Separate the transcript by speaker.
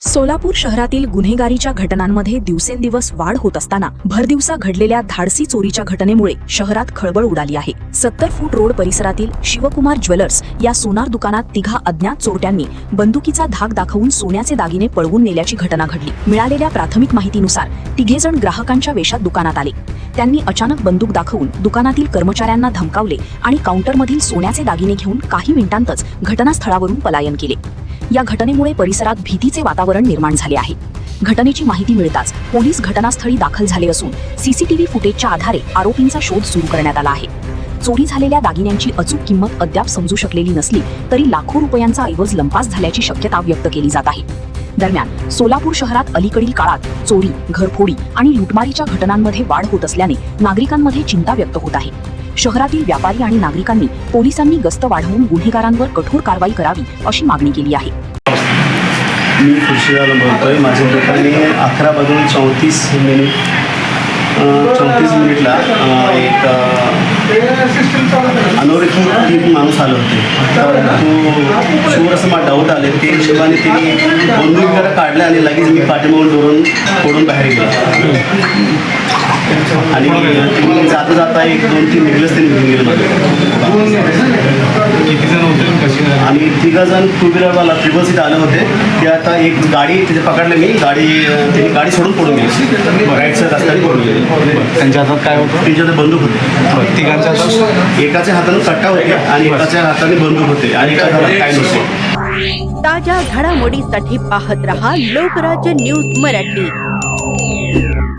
Speaker 1: सोलापूर शहरातील गुन्हेगारीच्या घटनांमध्ये दिवसेंदिवस वाढ होत असताना भरदिवसा घडलेल्या धाडसी चोरीच्या घटनेमुळे शहरात खळबळ उडाली आहे। 70 फूट रोड परिसरातील शिवकुमार ज्वेलर्स या सोनार दुकानात तिघा अज्ञात चोरट्यांनी बंदुकीचा धाक दाखवून सोन्याचे दागिने पळवून नेल्याची घटना घडली। मिळालेल्या प्राथमिक माहितीनुसार तिघेजण ग्राहकांच्या वेशात दुकानात आले। त्यांनी अचानक बंदूक दाखवून दुकानातील कर्मचाऱ्यांना धमकावले आणि काउंटरमधील सोन्याचे दागिने घेऊन काही मिनिटांतच घटनास्थळावरून पलायन केले। या घटनेमुळे परिसरात भीतीचे वातावरण निर्माण झाले आहे। घटनेची माहिती मिळताच पोलीस घटनास्थळी दाखल झाले असून सीसीटीव्ही फुटेजच्या आधारे आरोपींचा शोध सुरू करण्यात आला आहे। चोरी झालेल्या दागिन्यांची अचूक किंमत अद्याप समजू शकलेली नसली तरी लाखो रुपयांचा ऐवज लंपास झाल्याची शक्यता व्यक्त केली जात आहे। दरम्यान सोलापूर शहरात अलीकडील काळात चोरी, घरफोडी आणि लुटमारीच्या घटनांमध्ये वाढ होत असल्याने नागरिकांमध्ये चिंता व्यक्त होत आहे। शहरातील व्यापारी आणि नागरिकांनी पोलिसांनी गस्त वाढवून गुन्हेगारांवर कठोर कारवाई करावी अशी मागणी केली आहे।
Speaker 2: मी खुर्शीवाला बोलतोय। माझ्या दुकानी 11:34 एक अनोळखी 3 माणूस आले होते। तर तो चोर असं मला डाऊट आले। ते हिशोबाने त्यांनी बंदूक जरा काढले आणि लगेच मी पाठीमागून फोडून बाहेर गेलो आणि तुम्ही जाता जाता 1-2-3 निघलेच ते निघून गेले।
Speaker 3: किती जण होते कशी
Speaker 2: आणि 3 जण 2 व्हीलरवाला ट्रिपल सीट आले होते। ते आता एक गाडी तिथे पकडले मी त्यांनी गाडी सोडून पडून गेली। राईटच्या रस्त्याने पडून गेले।
Speaker 3: त्यांच्या हातात काय होतं?
Speaker 2: त्यांच्या हातात बंदूक होते।
Speaker 3: तिघांच्या हातात
Speaker 2: एकाच्या हाताने कट्टा होते आणि एकाच्या हाताने बंदूक होते आणि एकाच्या हातात काय नव्हते।
Speaker 4: ताज्या घडामोडीसाठी पाहत रहा लोकराज्य न्यूज मराठी।